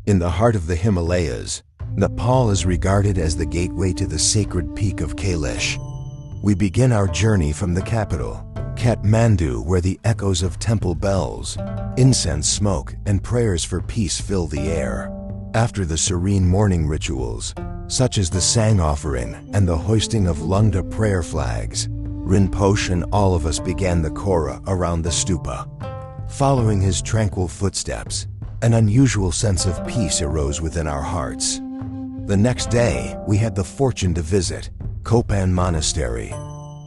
In the heart of the Himalayas, Nepal is regarded as the gateway to the sacred peak of Kailash. We begin our journey from the capital, Kathmandu, where the echoes of temple bells, incense smoke, and prayers for peace fill the air. After the serene morning rituals, such as the Sang offering and the hoisting of Lungta prayer flags, Rinpoche and all of us began the Kora around the stupa. Following his tranquil footsteps, an unusual sense of peace arose within our hearts. The next day, we had the fortune to visit Kopan Monastery,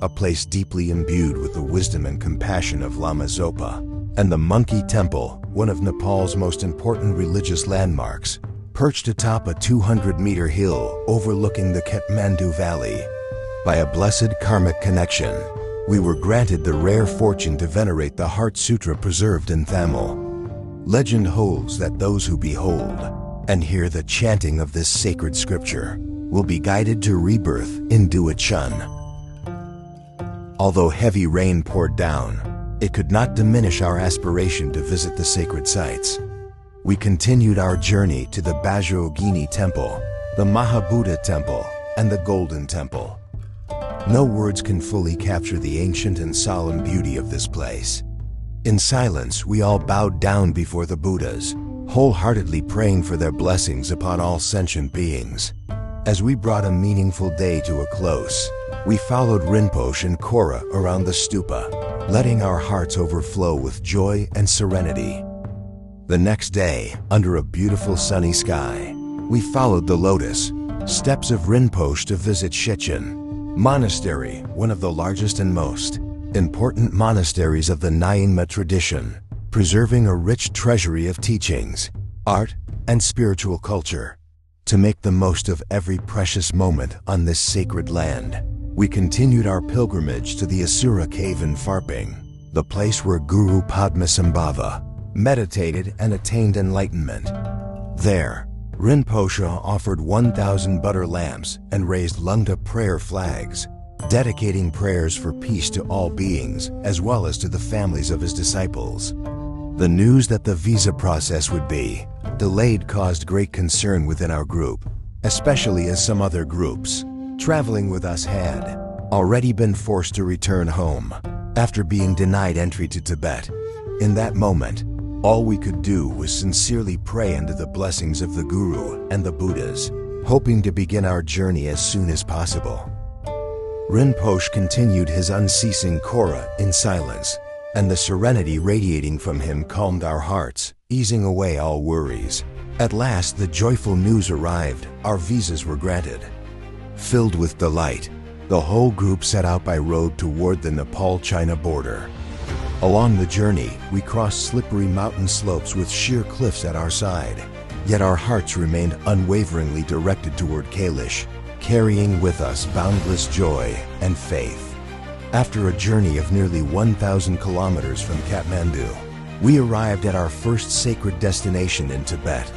a place deeply imbued with the wisdom and compassion of Lama Zopa, and the Monkey Temple, one of Nepal's most important religious landmarks, perched atop a 200-meter hill overlooking the Kathmandu Valley. By a blessed karmic connection, we were granted the rare fortune to venerate the Heart Sutra preserved in Tamil. Legend holds that those who behold and hear the chanting of this sacred scripture will be guided to rebirth in Duachun. Although heavy rain poured down, it could not diminish our aspiration to visit the sacred sites. We continued our journey to the Bajrogini Temple, the Mahabuddha Temple, and the Golden Temple. No words can fully capture the ancient and solemn beauty of this place. In silence, we all bowed down before the Buddhas, wholeheartedly praying for their blessings upon all sentient beings. As we brought a meaningful day to a close, we followed Rinpoche and Kora around the stupa, letting our hearts overflow with joy and serenity. The next day, under a beautiful sunny sky, we followed the Lotus steps of Rinpoche to visit Shechen Monastery, one of the largest and most important monasteries of the Nyingma tradition, preserving a rich treasury of teachings, art, and spiritual culture. To make the most of every precious moment on this sacred land, we continued our pilgrimage to the Asura cave in Pharping, the place where Guru Padmasambhava meditated and attained enlightenment. There, Rinpoche offered 1,000 butter lamps and raised Lungta prayer flags, dedicating prayers for peace to all beings as well as to the families of his disciples. The news that the visa process would be delayed caused great concern within our group, especially as some other groups traveling with us had already been forced to return home after being denied entry to Tibet. In that moment, all we could do was sincerely pray under the blessings of the Guru and the Buddhas, hoping to begin our journey as soon as possible. Rinpoche continued his unceasing Kora in silence, and the serenity radiating from him calmed our hearts, easing away all worries. At last, the joyful news arrived: our visas were granted. Filled with delight, the whole group set out by road toward the Nepal-China border. Along the journey, we crossed slippery mountain slopes with sheer cliffs at our side, yet our hearts remained unwaveringly directed toward Kailash, carrying with us boundless joy and faith. After a journey of nearly 1,000 kilometers from Kathmandu, we arrived at our first sacred destination in Tibet,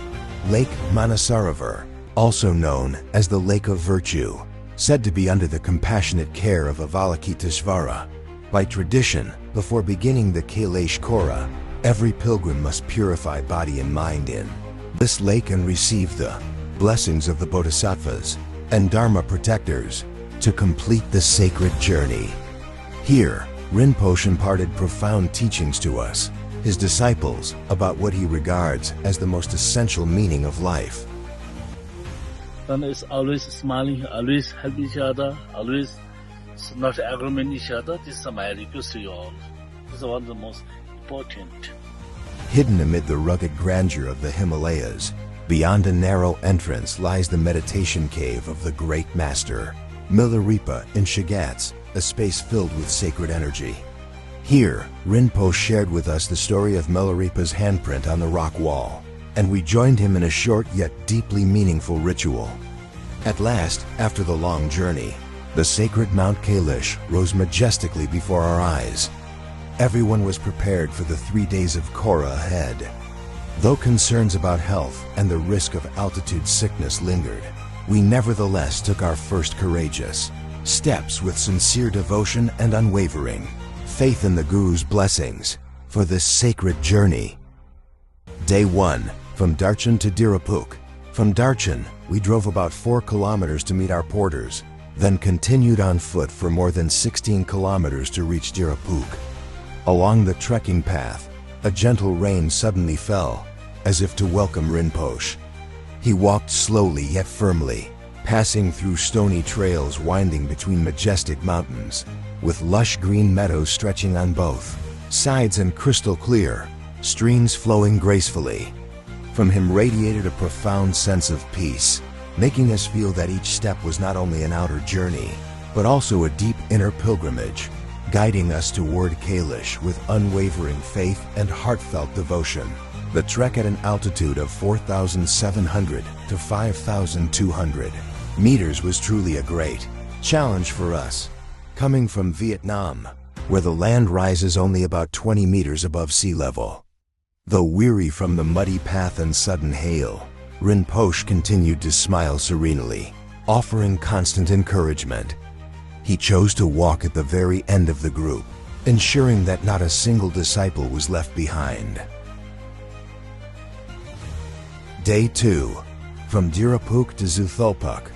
Lake Manasarovar, also known as the Lake of Virtue, said to be under the compassionate care of Avalokiteshvara. By tradition, before beginning the Kailash Kora, every pilgrim must purify body and mind in this lake and receive the blessings of the Bodhisattvas and Dharma protectors to complete the sacred journey. Here, Rinpoche imparted profound teachings to us, his disciples, about what he regards as the most essential meaning of life. Then it's always smiling, always help each other, always not agreement each other. This is my request to you all. This is one of the most important. Hidden amid the rugged grandeur of the Himalayas, beyond a narrow entrance lies the meditation cave of the Great Master, Milarepa in Shagats, a space filled with sacred energy. Here, Rinpoche shared with us the story of Milarepa's handprint on the rock wall, and we joined him in a short yet deeply meaningful ritual. At last, after the long journey, the sacred Mount Kailash rose majestically before our eyes. Everyone was prepared for the 3 days of Kora ahead. Though concerns about health and the risk of altitude sickness lingered, we nevertheless took our first courageous steps with sincere devotion and unwavering faith in the Guru's blessings for this sacred journey. Day 1, from Darchen to Dirapuk. From Darchen, we drove about 4 kilometers to meet our porters, then continued on foot for more than 16 kilometers to reach Dirapuk. Along the trekking path, a gentle rain suddenly fell, as if to welcome Rinpoche. He walked slowly yet firmly, passing through stony trails winding between majestic mountains, with lush green meadows stretching on both sides and crystal clear, streams flowing gracefully. From him radiated a profound sense of peace, making us feel that each step was not only an outer journey, but also a deep inner pilgrimage, guiding us toward Kailash with unwavering faith and heartfelt devotion. The trek at an altitude of 4,700 to 5,200 meters was truly a great challenge for us, coming from Vietnam, where the land rises only about 20 meters above sea level. Though weary from the muddy path and sudden hail, Rinpoche continued to smile serenely, offering constant encouragement. He chose to walk at the very end of the group, ensuring that not a single disciple was left behind. Day 2, from Dirapuk to Zutholpuk.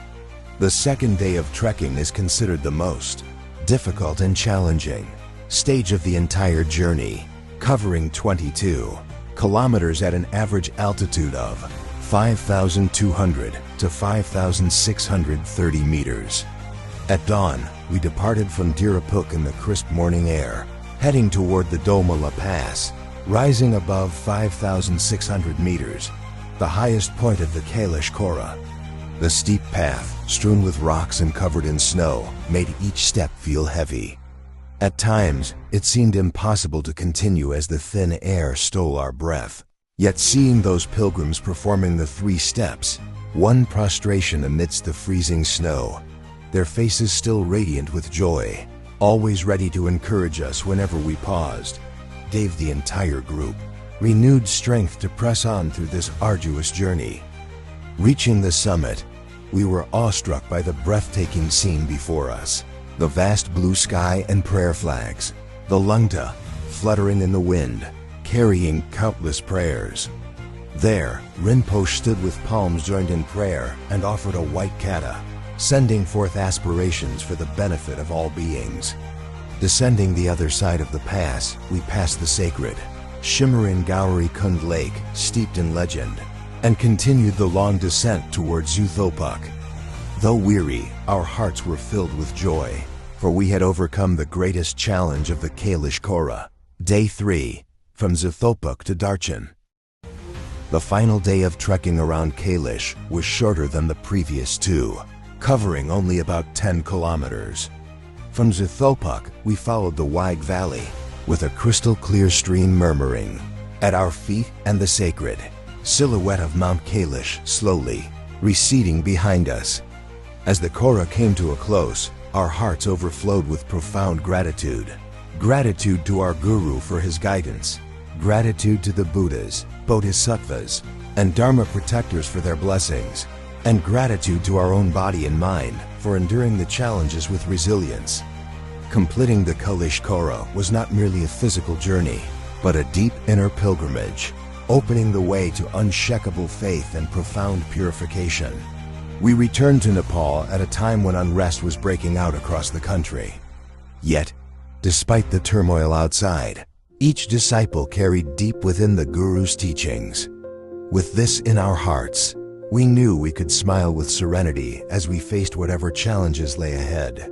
The second day of trekking is considered the most difficult and challenging stage of the entire journey, covering 22 kilometers at an average altitude of 5,200 to 5,630 meters. At dawn, we departed from Dirapuk in the crisp morning air, heading toward the Domala Pass, rising above 5,600 meters, the highest point of the Kailash Kora. The steep path, strewn with rocks and covered in snow, made each step feel heavy. At times, it seemed impossible to continue as the thin air stole our breath. Yet seeing those pilgrims performing the 3 steps, one prostration amidst the freezing snow, their faces still radiant with joy, always ready to encourage us whenever we paused, gave the entire group renewed strength to press on through this arduous journey. Reaching the summit, we were awestruck by the breathtaking scene before us. The vast blue sky and prayer flags, the lungta fluttering in the wind, carrying countless prayers. There, Rinpoche stood with palms joined in prayer and offered a white kata, sending forth aspirations for the benefit of all beings. Descending the other side of the pass, we passed the sacred, shimmering Gauri Kund Lake, steeped in legend, and continued the long descent towards Zutholpuk. Though weary, our hearts were filled with joy, for we had overcome the greatest challenge of the Kailash Kora. Day 3, from Zutholpuk to Darchen. The final day of trekking around Kailash was shorter than the previous 2, covering only about 10 kilometers. From Zutholpuk, we followed the wide valley, with a crystal clear stream murmuring at our feet and the sacred silhouette of Mount Kailash slowly receding behind us. As the Kora came to a close, our hearts overflowed with profound gratitude. Gratitude to our Guru for his guidance, gratitude to the Buddhas, Bodhisattvas, and Dharma protectors for their blessings, and gratitude to our own body and mind for enduring the challenges with resilience. Completing the Kailash Kora was not merely a physical journey, but a deep inner pilgrimage, opening the way to unshakable faith and profound purification. We returned to Nepal at a time when unrest was breaking out across the country. Yet, despite the turmoil outside, each disciple carried deep within the Guru's teachings. With this in our hearts, we knew we could smile with serenity as we faced whatever challenges lay ahead.